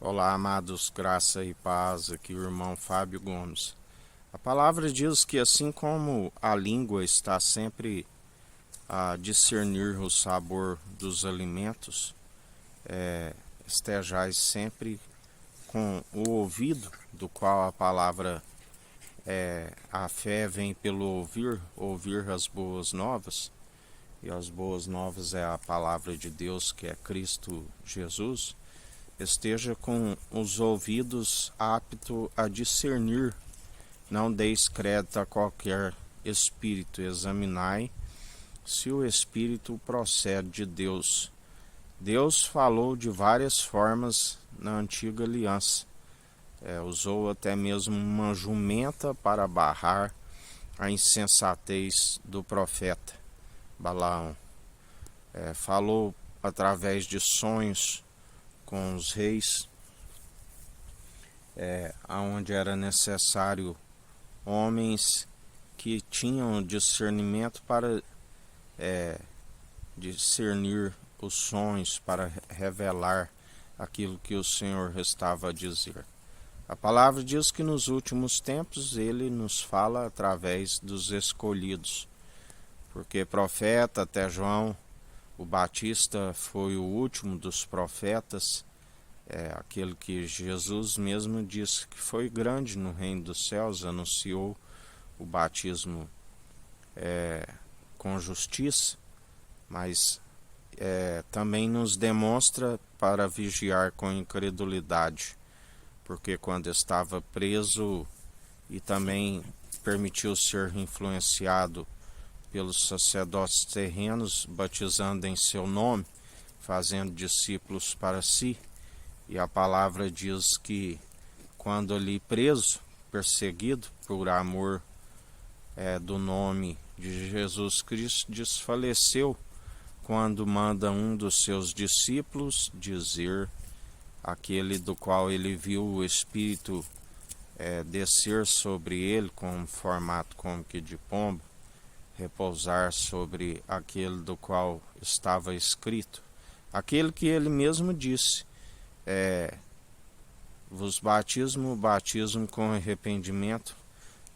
Olá, amados, graça e paz, aqui o irmão Fábio Gomes. A palavra diz que assim como a língua está sempre a discernir o sabor dos alimentos, estejais sempre com o ouvido, do qual a palavra a fé vem pelo ouvir as boas novas, e as boas novas é a palavra de Deus, que é Cristo Jesus. Esteja com os ouvidos apto a discernir. Não deis crédito a qualquer espírito, examinai se o espírito procede de Deus. Deus falou de várias formas na antiga aliança. Usou até mesmo uma jumenta para barrar a insensatez do profeta Balaão. Falou através de sonhos com os reis, onde era necessário homens que tinham discernimento para discernir os sonhos, para revelar aquilo que o Senhor estava a dizer. A palavra diz que nos últimos tempos ele nos fala através dos escolhidos, porque profeta até João o Batista foi o último dos profetas, aquele que Jesus mesmo disse que foi grande no reino dos céus, anunciou o batismo com justiça, mas também nos demonstra para vigiar com incredulidade, porque quando estava preso e também permitiu ser influenciado pelos sacerdotes terrenos, batizando em seu nome, fazendo discípulos para si, e a palavra diz que quando ali preso, perseguido por amor do nome de Jesus Cristo, desfaleceu quando manda um dos seus discípulos dizer, aquele do qual ele viu o Espírito descer sobre ele com um formato como que de pombo, repousar sobre aquele do qual estava escrito, aquele que ele mesmo disse, vos batismo com arrependimento,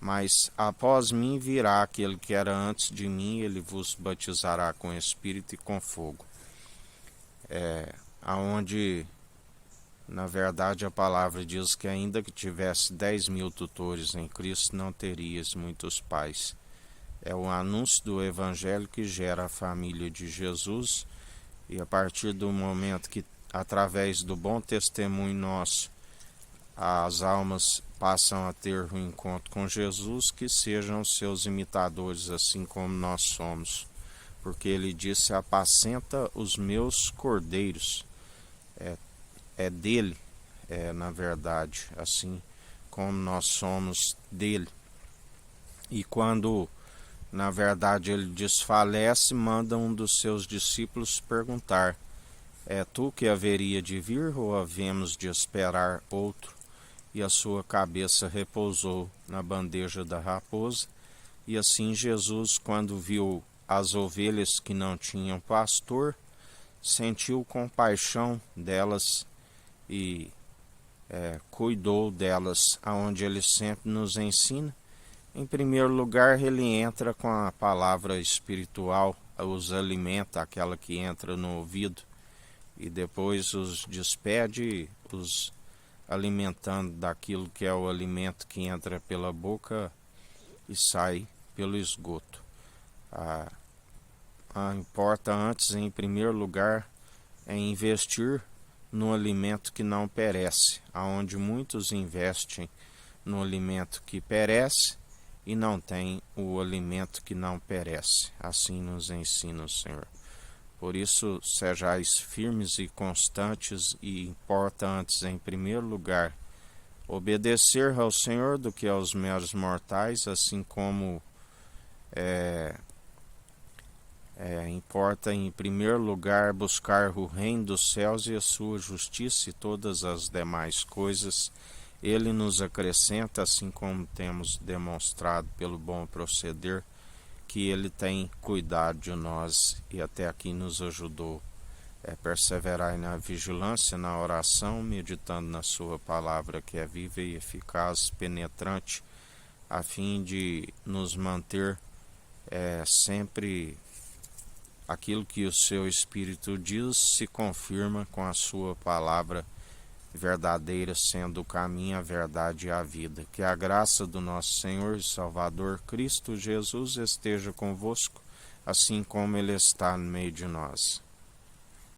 mas após mim virá aquele que era antes de mim, ele vos batizará com Espírito e com fogo. Aonde, na verdade, a palavra diz que ainda que tivesse 10.000 tutores em Cristo, não terias muitos pais. É o anúncio do Evangelho que gera a família de Jesus, e a partir do momento que, através do bom testemunho nosso, as almas passam a ter um encontro com Jesus, que sejam seus imitadores, assim como nós somos. Porque ele disse, apacenta os meus cordeiros. É dele, na verdade, assim como nós somos dele. E quando, na verdade, ele desfalece, manda um dos seus discípulos perguntar, é tu que haveria de vir ou havemos de esperar outro? E a sua cabeça repousou na bandeja da raposa. E assim Jesus, quando viu as ovelhas que não tinham pastor, sentiu compaixão delas e cuidou delas, aonde ele sempre nos ensina. Em primeiro lugar, ele entra com a palavra espiritual, os alimenta, aquela que entra no ouvido, e depois os despede, os alimentando daquilo que é o alimento que entra pela boca e sai pelo esgoto. Importa antes, em primeiro lugar, investir no alimento que não perece, aonde muitos investem no alimento que perece e não tem o alimento que não perece. Assim nos ensina o Senhor. Por isso, sejais firmes e constantes, e importa antes, em primeiro lugar, obedecer ao Senhor do que aos meros mortais, assim como importa, em primeiro lugar, buscar o reino dos céus e a sua justiça, e todas as demais coisas ele nos acrescenta, assim como temos demonstrado pelo bom proceder, que ele tem cuidado de nós e até aqui nos ajudou Perseverai na vigilância, na oração, meditando na sua palavra que é viva e eficaz, penetrante, a fim de nos manter sempre aquilo que o seu Espírito diz se confirma com a sua palavra verdadeira, sendo o caminho, a verdade e a vida. Que a graça do nosso Senhor e Salvador Cristo Jesus esteja convosco, assim como Ele está no meio de nós.